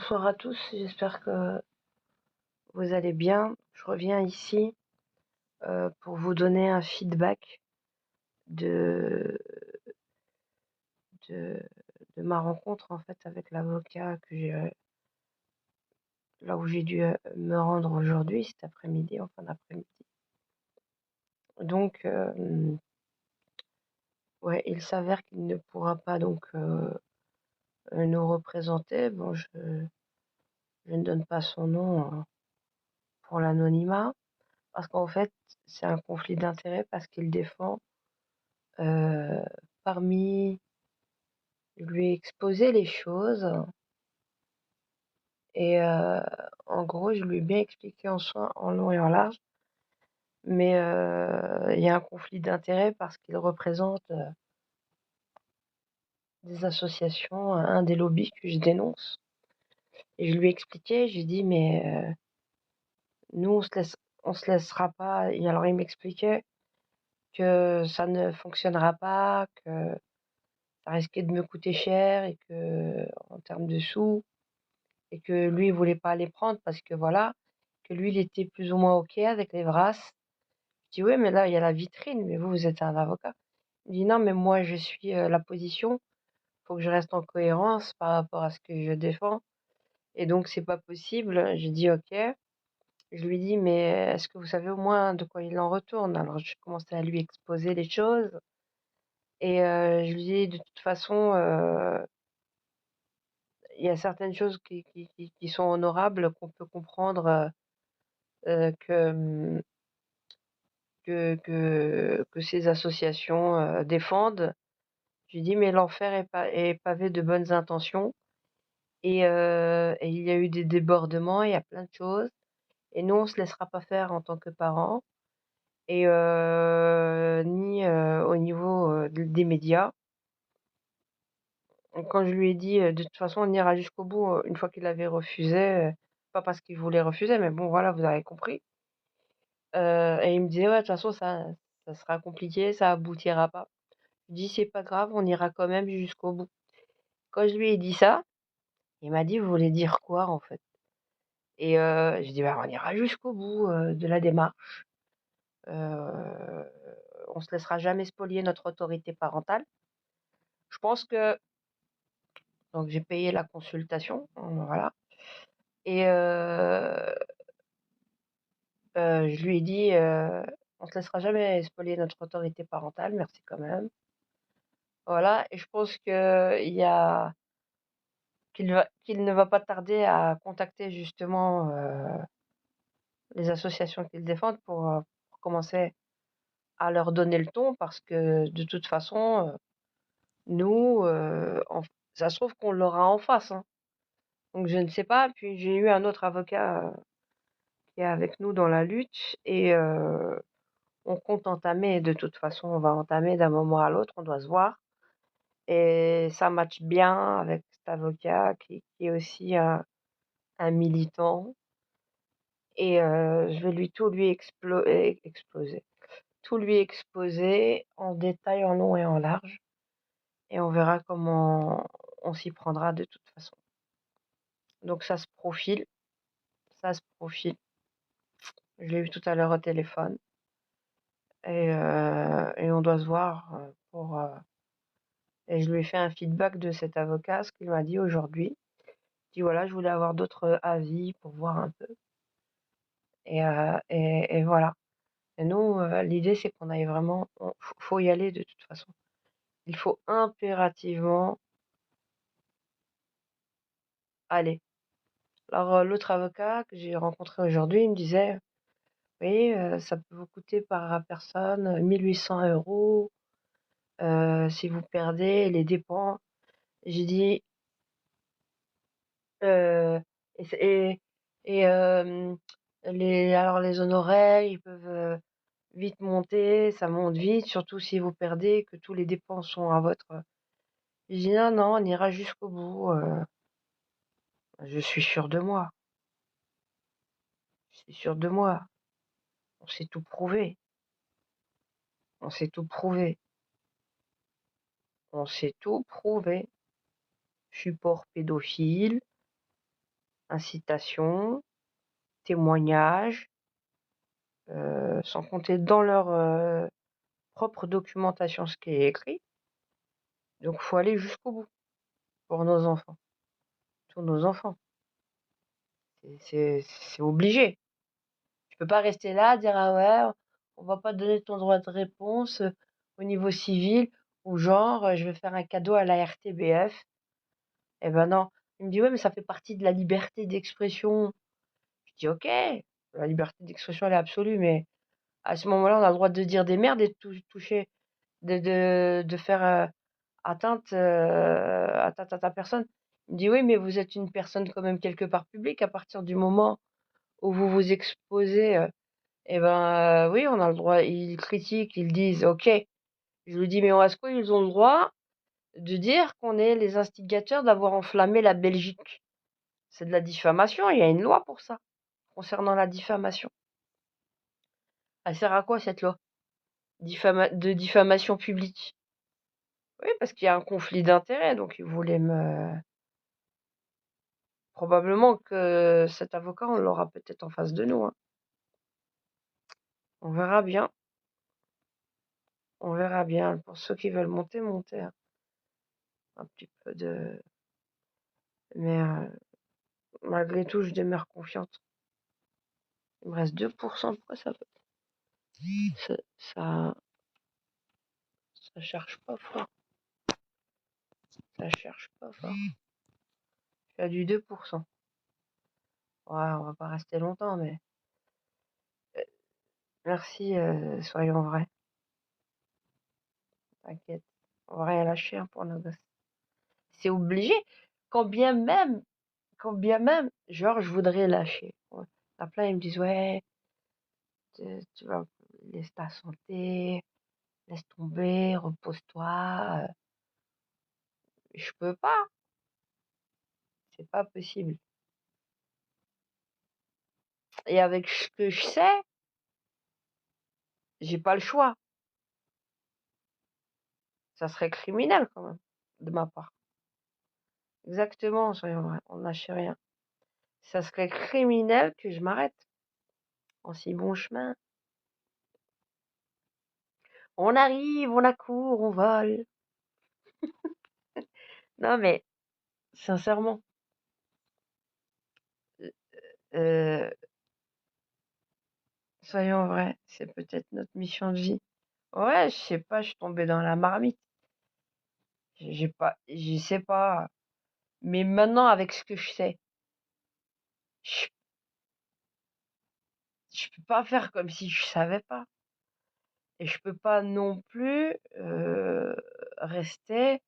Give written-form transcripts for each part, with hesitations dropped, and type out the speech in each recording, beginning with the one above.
Bonsoir à tous, j'espère que vous allez bien. Je reviens ici pour vous donner un feedback de, de, de ma rencontre en fait avec l'avocat que j'ai là où j'ai dû me rendre aujourd'hui, cet après-midi, en fin d'après-midi. Donc, ouais, il s'avère qu'il ne pourra pas donc nous représenter. Bon, je ne donne pas son nom pour l'anonymat, parce qu'en fait, c'est un conflit d'intérêts parce qu'il défend euh, parmi je lui ai exposé les choses et en gros, je lui ai bien expliqué en long et en large, mais il y a un conflit d'intérêts parce qu'il représente des associations, un des lobbies que je dénonce. Et je lui ai expliqué, j'ai dit, mais nous, on se laissera pas. Et alors, il m'expliquait que ça ne fonctionnera pas, que ça risquait de me coûter cher et que, en termes de sous, et que lui, il voulait pas les prendre parce que voilà, que lui, il était plus ou moins OK avec les brasses. Je dis: «Oui, mais là, il y a la vitrine, mais vous, vous êtes un avocat». Il dit: «Non, mais moi, je suis, la position, faut que je reste en cohérence par rapport à ce que je défends et donc c'est pas possible». J'ai dit: «OK». Je lui dis: «Mais est-ce que vous savez au moins de quoi il en retourne?» Alors j'ai commencé à lui exposer les choses et je lui dis: «De toute façon, il y a certaines choses qui sont honorables, qu'on peut comprendre, que, que ces associations, défendent». Je lui dis: «Mais l'enfer est pavé de bonnes intentions et il y a eu des débordements, il y a plein de choses et nous, on se laissera pas faire en tant que parents et ni, au niveau, des médias». Quand je lui ai dit, «De toute façon, on ira jusqu'au bout», une fois qu'il avait refusé, pas parce qu'il voulait refuser, mais bon, voilà, vous avez compris. Et il me disait: «Ouais, de toute façon, ça sera compliqué, ça aboutira pas». Je lui dis: «C'est pas grave, on ira quand même jusqu'au bout». Quand je lui ai dit ça, il m'a dit: «Vous voulez dire quoi, en fait?» Et j'ai dit: «Bah, on ira jusqu'au bout, de la démarche. On se laissera jamais spolier notre autorité parentale». Je pense que donc j'ai payé la consultation, voilà et je lui ai dit: «On se laissera jamais spolier notre autorité parentale, merci quand même». Voilà et je pense qu'il ne va pas tarder à contacter justement, les associations qu'il défend pour commencer à leur donner le ton parce que de toute façon, nous, ça se trouve qu'on l'aura en face, hein. Donc je ne sais pas. Puis j'ai eu un autre avocat, qui est avec nous dans la lutte et on compte entamer de toute façon, on va entamer d'un moment à l'autre, on doit se voir et ça matche bien avec cet avocat qui est aussi un militant et je vais tout lui exploser. Tout lui exposer en détail, en long et en large et on verra comment on s'y prendra de toute façon. Donc ça se profile. Je l'ai eu tout à l'heure au téléphone et on doit se voir, et je lui ai fait un feedback de cet avocat, ce qu'il m'a dit aujourd'hui. Il dit: «Voilà, je voulais avoir d'autres avis pour voir un peu» et voilà. Et nous, l'idée c'est qu'on aille vraiment faut y aller de toute façon. Il faut impérativement aller. Alors, l'autre avocat que j'ai rencontré aujourd'hui, il me disait: «Oui, ça peut vous coûter par personne, 1 800 € si vous perdez les dépens». J'ai dit: «Heu et c'est et les honoraires, ils peuvent, vite monter, ça monte vite, surtout si vous perdez, que tous les dépenses sont à votre». J'ai dit: «Non, non, on ira jusqu'au bout, je suis sûre de moi, je suis sûre de moi. On s'est tout prouvé, on s'est tout prouvé, on s'est tout prouvé. Je suis pas pédophile, incitation, témoignage, sans compter dans leur propre documentation ce qui est écrit. Donc, faut aller jusqu'au bout pour nos enfants, tous nos enfants. C'est obligé. Tu peux pas rester là, dire ah ouais, on va pas donner ton droit de réponse au niveau civil, ou genre je vais faire un cadeau à la RTBF. Eh ben non. Il me dit ouais, mais ça fait partie de la liberté d'expression. Je dis ok, la liberté d'expression elle est absolue, mais à ce moment-là, on a le droit de dire des merdes et de toucher, de faire atteinte à ta personne. Il me dit oui, mais vous êtes une personne quand même quelque part publique à partir du moment où vous vous exposez. Eh ben oui, on a le droit. Ils critiquent, ils disent ok. Je lui dis mais est-ce qu'ils ont le droit de dire qu'on est les instigateurs d'avoir enflammé la Belgique? C'est de la diffamation, il y a une loi pour ça, concernant la diffamation. Elle sert à quoi cette loi de diffamation publique? Oui, parce qu'il y a un conflit d'intérêts, donc ils voulaient me... Probablement que cet avocat, on l'aura peut-être en face de nous, hein. On verra bien. On verra bien. Pour ceux qui veulent monter, monter, hein. Un petit peu de... Mais malgré tout, je demeure confiante. Il me reste 2%. Pourquoi ça, ça, ça cherche pas fort? Ça cherche pas fort. Je suis à du 2%. Ouais, on va pas rester longtemps, mais merci, soyons vrais. T'inquiète. On va rien lâcher hein, pour nos gosses. C'est obligé. Quand bien même, genre, je voudrais lâcher. Ouais. T'as plein, ils me disent, ouais, tu vas, laisse ta santé, laisse tomber, repose-toi. Je peux pas. C'est pas possible. Et avec ce que je sais, j'ai pas le choix. Ça serait criminel quand même, de ma part. Exactement, soyons vrais, on lâche rien. Ça serait criminel que je m'arrête en si bon chemin. On arrive, on accourt, on vole. Non mais, sincèrement, euh, soyons vrais, c'est peut-être notre mission de vie. Ouais, je sais pas, je suis tombée dans la marmite. Je sais pas. Mais maintenant, avec ce que je sais, je, je peux pas faire comme si je savais pas. Et je peux pas non plus rester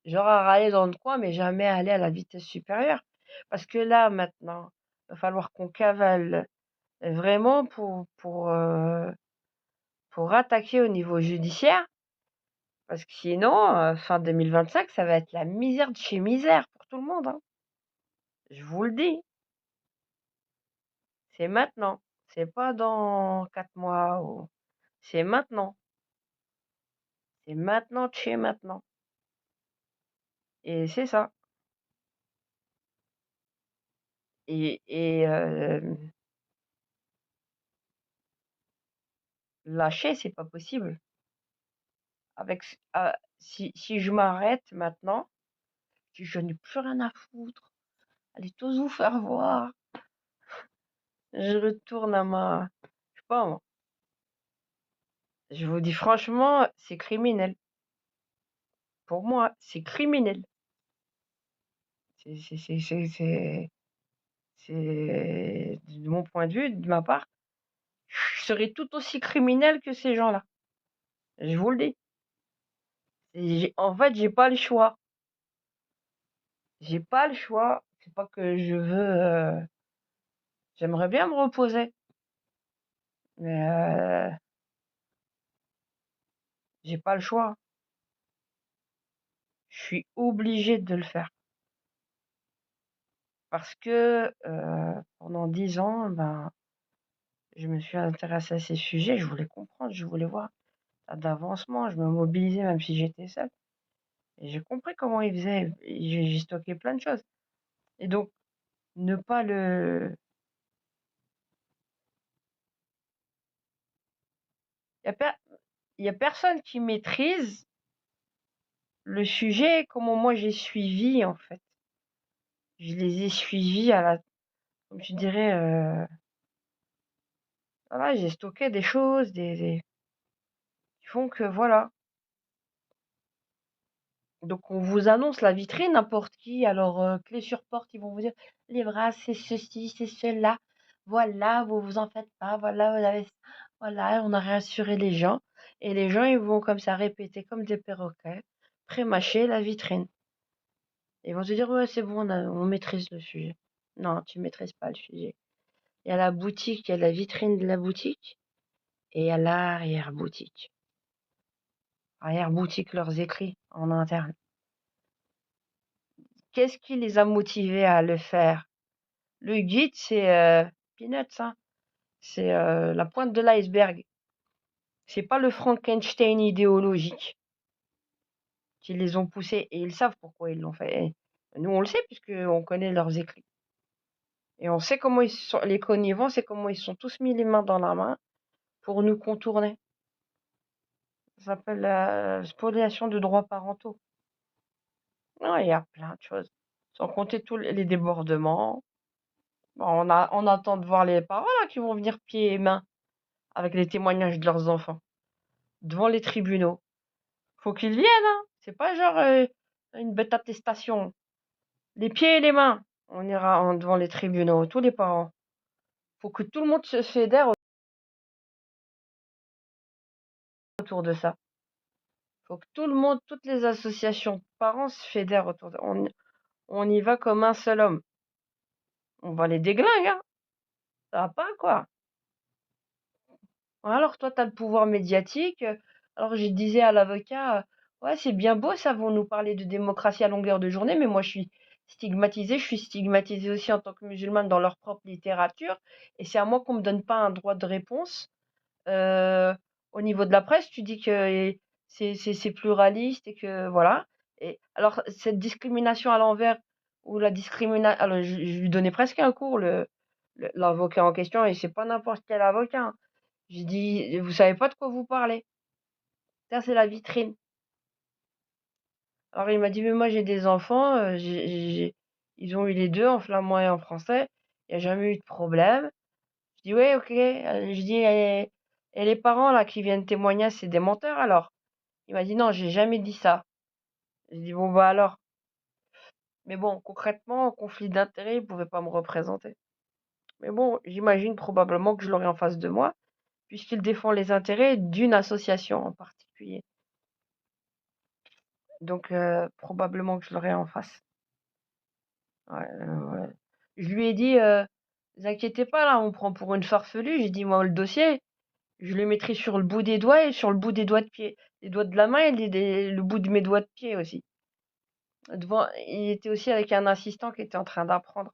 genre à râler dans le coin, mais jamais aller à la vitesse supérieure. Parce que là, maintenant, il va falloir qu'on cavale vraiment pour attaquer au niveau judiciaire. Parce que sinon, fin 2025, ça va être la misère de chez misère pour tout le monde, hein. Je vous le dis, c'est maintenant. C'est pas dans 4 mois ou... C'est maintenant. C'est maintenant de chez maintenant. Et c'est ça. Et lâcher, c'est pas possible. Si je m'arrête maintenant, si je n'ai plus rien à foutre, allez tous vous faire voir. Je retourne à ma... Je sais pas moi. Je vous dis franchement, c'est criminel. Pour moi, c'est criminel. De mon point de vue, de ma part, je serais tout aussi criminel que ces gens-là. Je vous le dis. En fait, j'ai pas le choix. J'ai pas le choix. C'est pas que je veux. J'aimerais bien me reposer, mais j'ai pas le choix. Je suis obligée de le faire parce que pendant 10 ans, ben, je me suis intéressée à ces sujets. Je voulais comprendre, je voulais voir d'avancement. Je me mobilisais même si j'étais seule. Et j'ai compris comment ils faisaient. J'ai stocké plein de choses. Et donc, ne pas le... Il y a personne qui maîtrise le sujet comment moi j'ai suivi, en fait. Je les ai suivis comme tu dirais, voilà, j'ai stocké des choses, qui font que voilà. Donc on vous annonce la vitrine, n'importe qui, alors clé sur porte, ils vont vous dire les bras, c'est ceci, c'est cela. Voilà, vous vous en faites pas, voilà, vous avez voilà, on a rassuré les gens. Et les gens, ils vont comme ça répéter comme des perroquets, pré-mâcher la vitrine. Ils vont se dire ouais, c'est bon, on maîtrise le sujet. Non, tu maîtrises pas le sujet. Il y a la boutique, il y a la vitrine de la boutique et il y a l'arrière-boutique. Arrière-boutique, leurs écrits en interne. Qu'est-ce qui les a motivés à le faire? Le guide, c'est peanuts, hein. C'est la pointe de l'iceberg. C'est pas le Frankenstein idéologique qui les ont poussés et ils savent pourquoi ils l'ont fait. Et nous, on le sait puisqu'on connaît leurs écrits. Et on sait comment ils sont, les connivents, c'est comment ils sont tous mis les mains dans la main pour nous contourner. Ça s'appelle la spoliation de droits parentaux. Non, il y a plein de choses. Sans compter tous les débordements. Bon, on attend de voir les parents là, qui vont venir pieds et mains avec les témoignages de leurs enfants devant les tribunaux. Faut qu'ils viennent, hein. C'est pas genre une bête attestation. Les pieds et les mains. On ira devant les tribunaux, tous les parents. Faut que tout le monde se fédère autour de ça. Faut que tout le monde, toutes les associations de parents se fédèrent autour de ça. On y va comme un seul homme. On va les déglinguer, hein. Ça va pas, quoi. Alors toi, tu as le pouvoir médiatique. Alors je disais à l'avocat, ouais, c'est bien beau, ça vont nous parler de démocratie à longueur de journée, mais moi je suis stigmatisée aussi en tant que musulmane dans leur propre littérature, et c'est à moi qu'on me donne pas un droit de réponse. Euh, Au niveau de la presse, tu dis que c'est pluraliste et que voilà. Et alors cette discrimination à l'envers ou la discrimination, alors je lui donnais presque un cours l'avocat en question, et c'est pas n'importe quel avocat, hein. J'ai dit: «Vous savez pas de quoi vous parlez. Ça, c'est la vitrine». Alors il m'a dit: «Mais moi j'ai des enfants, ils ont eu les 2 en flamand et en français, il y a jamais eu de problème». Je dis: «Ouais, OK». Je dis: «Et les parents là qui viennent témoigner, c'est des menteurs alors?» Il m'a dit: «Non, j'ai jamais dit ça». J'ai dit: «Bon bah alors». Mais bon, concrètement, conflit d'intérêts, il pouvait pas me représenter. Mais bon, j'imagine probablement que je l'aurais en face de moi, puisqu'il défend les intérêts d'une association en particulier. Donc probablement que je l'aurais en face. Ouais, ouais. Je lui ai dit, vous inquiétez pas, là, on prend pour une farfelue. J'ai dit, moi, le dossier, je le mettrai sur le bout des doigts et sur le bout des doigts de pied. Les doigts de la main et le bout de mes doigts de pied aussi. Il était aussi avec un assistant qui était en train d'apprendre.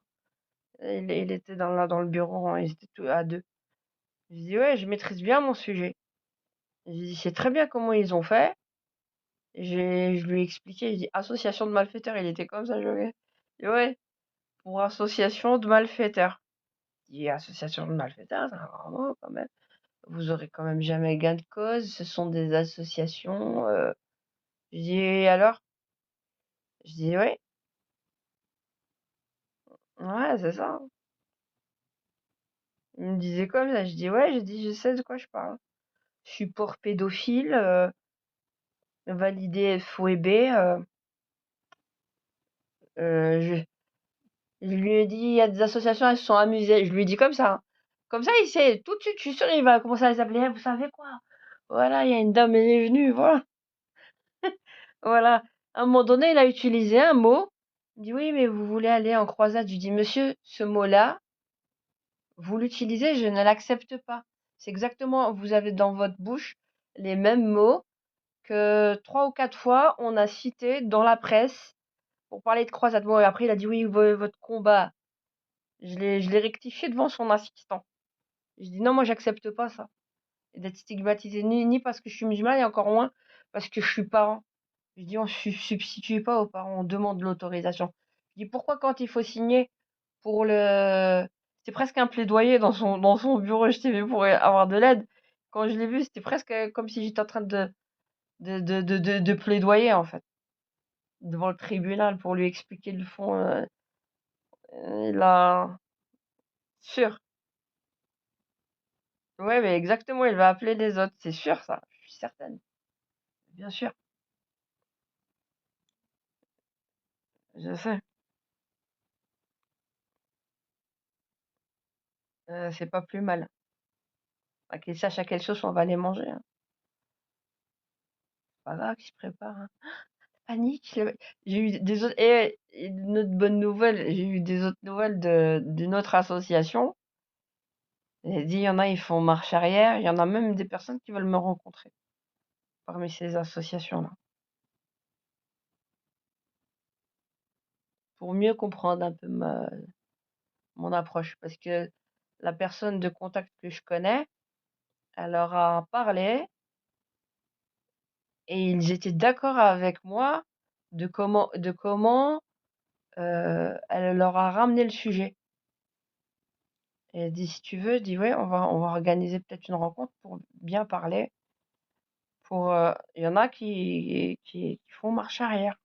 Il était dans le bureau, hein, ils étaient tous à deux. Je dis, ouais, je maîtrise bien mon sujet. J'ai dit, c'est très bien comment ils ont fait. Je lui ai expliqué, j'ai dit, association de malfaiteurs, il était comme ça, je dis, ouais, pour association de malfaiteurs. Dit association de malfaiteurs, c'est un grand mot quand même. Vous aurez quand même jamais gain de cause, ce sont des associations. Je dis et alors? Je dis ouais, ouais, c'est ça. Il me disait comme ça, je dis ouais, je dis je sais de quoi je parle. Support pédophile, validé FOEB, je lui ai dit il y a des associations, elles se sont amusées. Je lui ai dit comme ça, hein. Comme ça, il sait tout de suite, je suis sûre, il va commencer à les appeler. Eh, vous savez quoi? Voilà, il y a une dame, elle est venue, voilà. Voilà. À un moment donné, il a utilisé un mot. Il dit: «Oui, mais vous voulez aller en croisade?» Je lui dis: «Monsieur, ce mot-là, vous l'utilisez, je ne l'accepte pas. C'est exactement, vous avez dans votre bouche les mêmes mots que 3 ou 4 fois on a cités dans la presse pour parler de croisade». Bon, et après il a dit: «Oui, votre combat». Je l'ai rectifié devant son assistant. Je dis: «Non, moi j'accepte pas ça, et d'être stigmatisé ni parce que je suis musulmane et encore moins parce que je suis parent». Je dis: «On se substitue pas aux parents, on demande l'autorisation». Je dis: «Pourquoi quand il faut signer, pour le c'était presque un plaidoyer dans son bureau HTV pour avoir de l'aide. Quand je l'ai vu, c'était presque comme si j'étais en train de plaidoyer, en fait, devant le tribunal pour lui expliquer le fond. Il a... Sûr. Ouais, mais exactement, il va appeler les autres, c'est sûr, ça. Je suis certaine. Bien sûr, je sais. C'est pas plus mal. Bah, qu'ils sachent à quelle sauce on va les manger, hein. C'est pas grave qu'ils se préparent, hein. Panique. J'ai eu des autres. Et une autre bonne nouvelle, j'ai eu des autres nouvelles d'une autre association. J'ai dit, il y en a, ils font marche arrière. Il y en a même des personnes qui veulent me rencontrer parmi ces associations-là. Pour mieux comprendre un peu mon approche. Parce que la personne de contact que je connais, elle leur a parlé et ils étaient d'accord avec moi de comment elle leur a ramené le sujet. Et elle dit, si tu veux, dit, ouais, on va organiser peut-être une rencontre pour bien parler. Il y en a qui font marche arrière.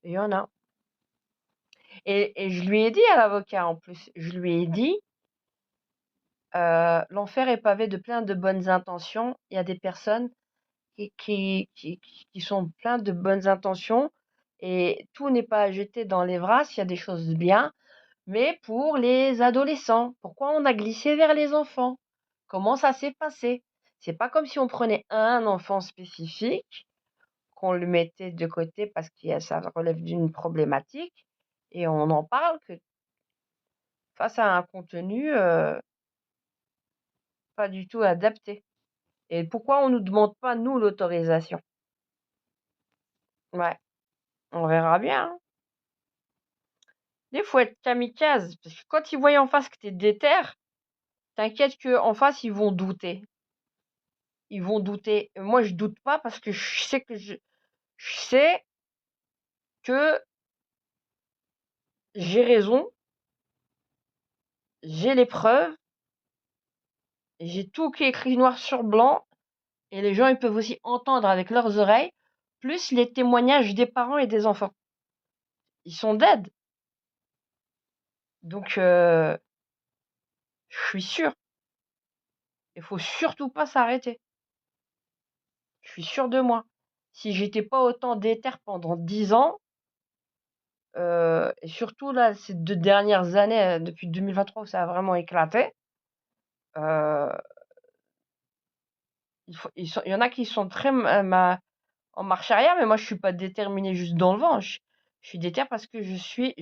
Il y en a. Et je lui ai dit à l'avocat, en plus, je lui ai dit, l'enfer est pavé de plein de bonnes intentions. Il y a des personnes qui sont pleines de bonnes intentions et tout n'est pas à jeter dans les bras. Il y a des choses bien, mais pour les adolescents, pourquoi on a glissé vers les enfants? Comment ça s'est passé? C'est pas comme si on prenait un enfant spécifique, qu'on le mettait de côté parce que ça relève d'une problématique et on en parle que face à un contenu pas du tout adapté. Et pourquoi on nous demande pas, nous, l'autorisation? Ouais, on verra bien, hein. Il faut être kamikaze, parce que quand ils voient en face que t'es déter, t'inquiète que en face, ils vont douter. Ils vont douter. Moi, je doute pas parce que je sais que j'ai raison, j'ai les preuves, j'ai tout qui est écrit noir sur blanc, et les gens, ils peuvent aussi entendre avec leurs oreilles, plus les témoignages des parents et des enfants. Ils sont dead. Donc, je suis sûr. Il faut surtout pas s'arrêter. Je suis sûr de moi. Si j'étais pas autant déter pendant 10 ans, et surtout là, ces 2 dernières années, depuis 2023 où ça a vraiment éclaté, heu, il y en a qui sont très en marche arrière, mais moi je suis pas déterminée juste dans le vent. Je suis déter parce que je sais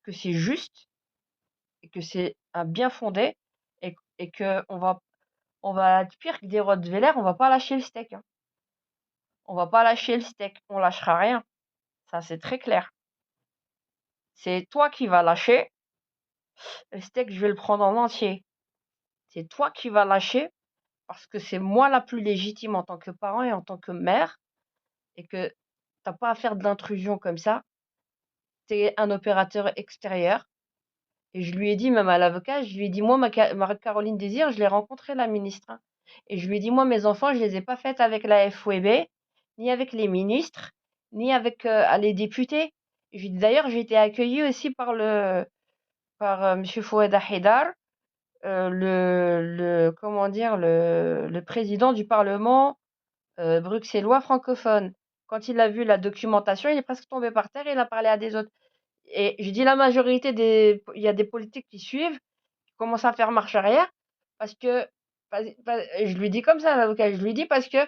que c'est juste et que c'est un bien fondé et qu'on va être pire que des rottweilers, on va pas lâcher le steak, hein. On va pas lâcher le steak, on lâchera rien. Ça, c'est très clair. C'est toi qui vas lâcher. Le steak, je vais le prendre en entier. C'est toi qui vas lâcher parce que c'est moi la plus légitime en tant que parent et en tant que mère et que t'as pas à faire de l'intrusion comme ça. T'es un opérateur extérieur. Et je lui ai dit, même à l'avocat, je lui ai dit, moi, Marie-Caroline Désir, je l'ai rencontrée, la ministre, hein. Et je lui ai dit, moi, mes enfants, je les ai pas faites avec la FOEB, ni avec les ministres, ni avec les députés. Et je lui ai dit, d'ailleurs, j'ai été accueillie aussi par Monsieur Fouad Haidar, comment dire, le président du Parlement bruxellois francophone. Quand il a vu la documentation, il est presque tombé par terre et il a parlé à des autres. Et je dis la majorité il y a des politiques qui suivent, qui commencent à faire marche arrière, parce que, je lui dis comme ça, l'avocat, je lui dis parce que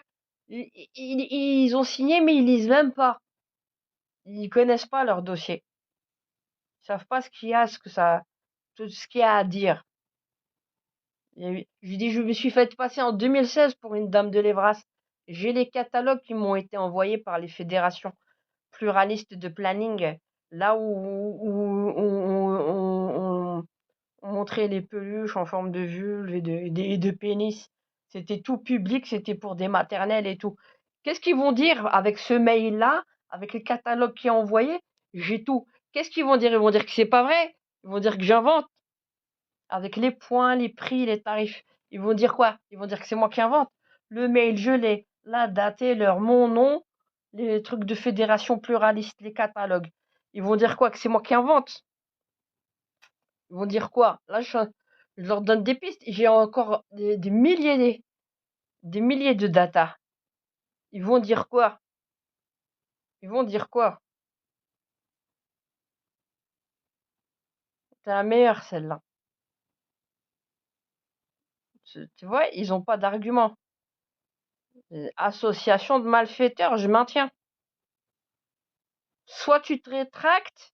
ils ont signé, mais ils lisent même pas. Ils connaissent pas leur dossier. Ils savent pas ce qu'il y a, tout ce qu'il y a à dire. Je lui dis, je me suis fait passer en 2016 pour une dame de l'Evras. J'ai les catalogues qui m'ont été envoyés par les fédérations pluralistes de planning, là où on montrait les peluches en forme de vulve et de pénis. C'était tout public, c'était pour des maternelles et tout. Qu'est-ce qu'ils vont dire avec ce mail-là avec les catalogues qui est envoyé, j'ai tout. Qu'est-ce qu'ils vont dire? Ils vont dire que c'est pas vrai. Ils vont dire que j'invente. Avec les points, les prix, les tarifs. Ils vont dire quoi? Ils vont dire que c'est moi qui invente. Le mail, je l'ai. La date et l'heure, mon nom, les trucs de fédération pluraliste, les catalogues. Ils vont dire quoi? Que c'est moi qui invente. Ils vont dire quoi? Là, je leur donne des pistes. J'ai encore des milliers de data. Ils vont dire quoi? Ils vont dire quoi? C'est la meilleure, celle-là. Tu vois, ils n'ont pas d'argument. Association de malfaiteurs, je maintiens. Soit tu te rétractes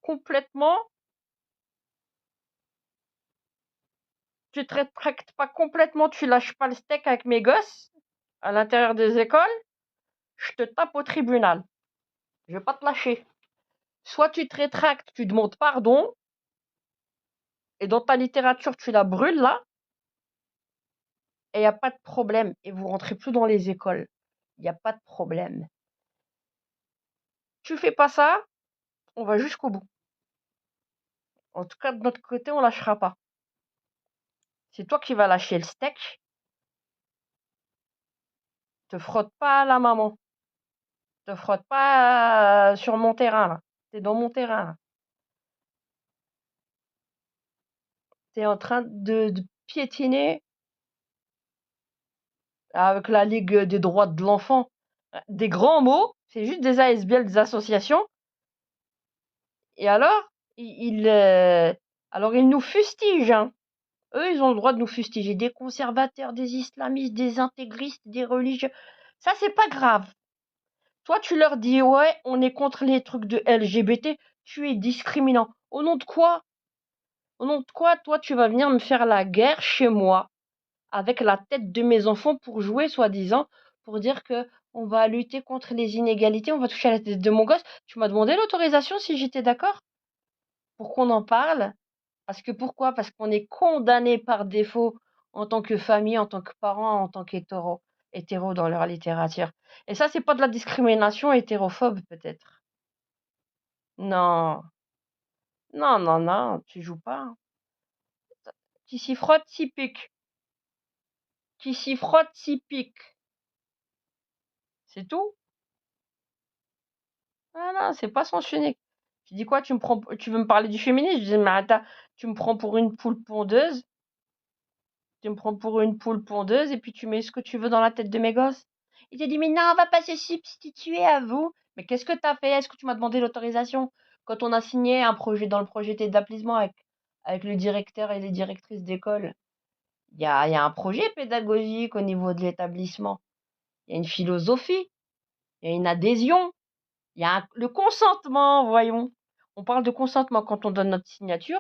complètement, tu te rétractes pas complètement, tu lâches pas le steak avec mes gosses à l'intérieur des écoles, je te tape au tribunal. Je vais pas te lâcher. Soit tu te rétractes, tu demandes pardon, et dans ta littérature, tu la brûles là, et il n'y a pas de problème. Et vous rentrez plus dans les écoles. Il n'y a pas de problème. Tu fais pas ça, on va jusqu'au bout. En tout cas, de notre côté, on lâchera pas. C'est toi qui vas lâcher le steak. Te frotte pas à la maman. Te frotte pas sur mon terrain là. T'es dans mon terrain là. T'es en train de piétiner avec la Ligue des droits de l'enfant. Des grands mots, c'est juste des ASBL, des associations. Et alors, ils nous fustigent. Hein. Eux, ils ont le droit de nous fustiger. Des conservateurs, des islamistes, des intégristes, des religieux. Ça, c'est pas grave. Toi, tu leur dis, ouais, on est contre les trucs de LGBT. Tu es discriminant. Au nom de quoi? Au nom de quoi, toi, tu vas venir me faire la guerre chez moi avec la tête de mes enfants pour jouer, soi-disant, pour dire que on va lutter contre les inégalités, on va toucher à la tête de mon gosse. Tu m'as demandé l'autorisation si j'étais d'accord pour qu'on en parle. Parce que pourquoi? Parce qu'on est condamné par défaut en tant que famille, en tant que parent, en tant qu'hétéro dans leur littérature. Et ça, c'est pas de la discrimination hétérophobe, peut-être. Non, non, non, non, tu joues pas. Qui s'y frotte, s'y pique. Qui s'y frotte, s'y pique. C'est tout. Ah non, c'est pas sens unique. Tu dis quoi? Tu veux me parler du féminisme? Je dis, mais attends, tu me prends pour une poule pondeuse. Tu me prends pour une poule pondeuse et puis tu mets ce que tu veux dans la tête de mes gosses. Il te dit, mais non, on va pas se substituer à vous. Mais qu'est-ce que t'as fait? Est-ce que tu m'as demandé l'autorisation? Quand on a signé un projet dans le projet d'établissement avec le directeur et les directrices d'école, il y a un projet pédagogique au niveau de l'établissement. Il y a une philosophie, il y a une adhésion. Il y a le consentement, voyons. On parle de consentement quand on donne notre signature.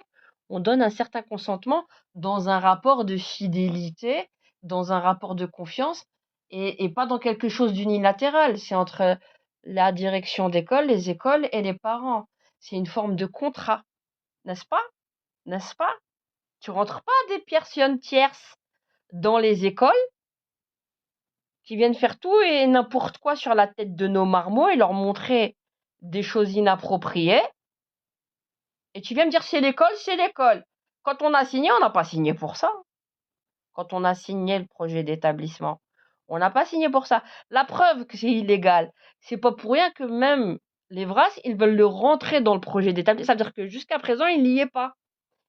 On donne un certain consentement dans un rapport de fidélité, dans un rapport de confiance, et pas dans quelque chose d'unilatéral. C'est entre la direction d'école, les écoles et les parents. C'est une forme de contrat, n'est-ce pas? N'est-ce pas? Tu rentres pas des personnes tierces dans les écoles qui viennent faire tout et n'importe quoi sur la tête de nos marmots et leur montrer des choses inappropriées. Et tu viens me dire c'est l'école, c'est l'école. Quand on a signé, on n'a pas signé pour ça. Quand on a signé le projet d'établissement, on n'a pas signé pour ça. La preuve que c'est illégal, c'est pas pour rien que même les VRAS, ils veulent le rentrer dans le projet d'établissement. Ça veut dire que jusqu'à présent, il n'y est pas.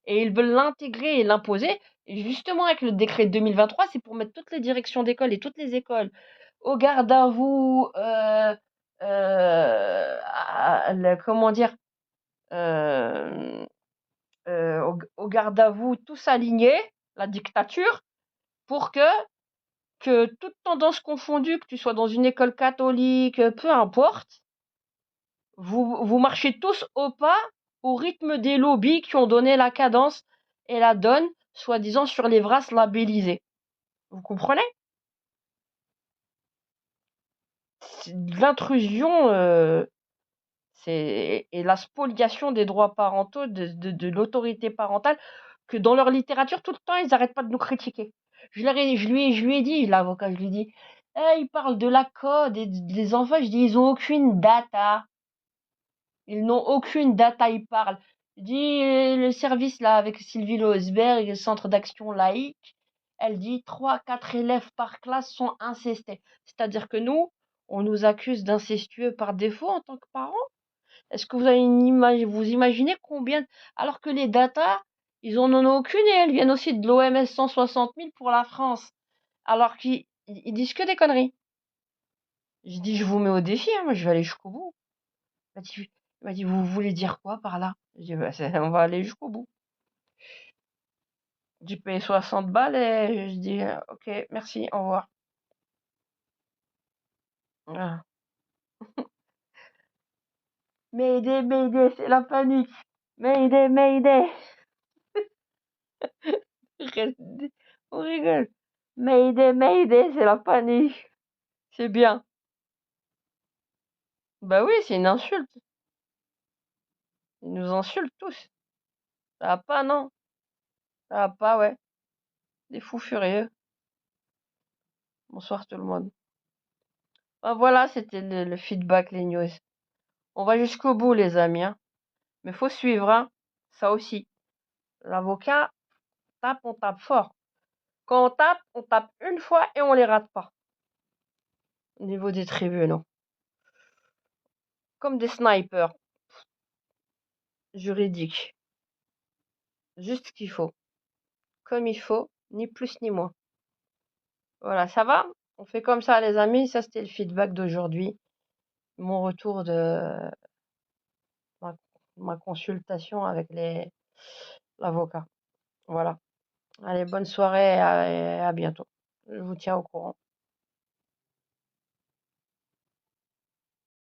Et ils veulent l'intégrer et l'imposer. Et justement, avec le décret 2023, c'est pour mettre toutes les directions d'école et toutes les écoles au garde à vous, comment dire, euh, au garde à vous, tous alignés, la dictature, pour que toute tendance confondue, que tu sois dans une école catholique, peu importe, vous marchez tous au pas, au rythme des lobbies qui ont donné la cadence et la donne, soi-disant sur les VRAS labellisés. Vous comprenez? C'est de l'intrusion, et la spoliation des droits parentaux, de l'autorité parentale, que dans leur littérature, tout le temps, ils n'arrêtent pas de nous critiquer. Je lui ai dit, l'avocat, je lui ai dit, Ils parlent de la code et des enfants, je dis, ils ont aucune data. Ils n'ont aucune data, ils parlent. Je dis, le service là avec Sylvie Loesberg, le centre d'action laïque, elle dit 3, 4 élèves par classe sont incestés. C'est-à-dire que nous, on nous accuse d'incestueux par défaut en tant que parents. Est-ce que vous avez une image, vous imaginez combien, alors que les datas, ils en ont aucune et elles viennent aussi de l'OMS 160 000 pour la France. Alors qu'ils disent que des conneries. Je dis, je vous mets au défi, hein, moi je vais aller jusqu'au bout. Il m'a dit, vous voulez dire quoi par là? Je dis, bah, on va aller jusqu'au bout. J'ai payé 60 balles et je dis, ok, merci, au revoir. Voilà. Mayday, Mayday, c'est la panique. Mayday, Mayday. On rigole. Mayday, Mayday, c'est la panique. C'est bien. Bah oui, c'est une insulte. Ils nous insultent tous. Ça va pas, non? Ça va pas, ouais. Des fous furieux. Bonsoir tout le monde. Bah voilà, c'était le feedback, les news. On va jusqu'au bout, les amis, hein. Mais faut suivre, hein. Ça aussi. L'avocat tape, on tape fort. Quand on tape une fois et on les rate pas. Au niveau des tribunaux. Comme des snipers juridiques. Juste ce qu'il faut. Comme il faut, ni plus ni moins. Voilà, ça va? On fait comme ça, les amis. Ça, c'était le feedback d'aujourd'hui. Mon retour de ma, ma consultation avec l'avocat. Voilà. Allez, bonne soirée et à bientôt. Je vous tiens au courant.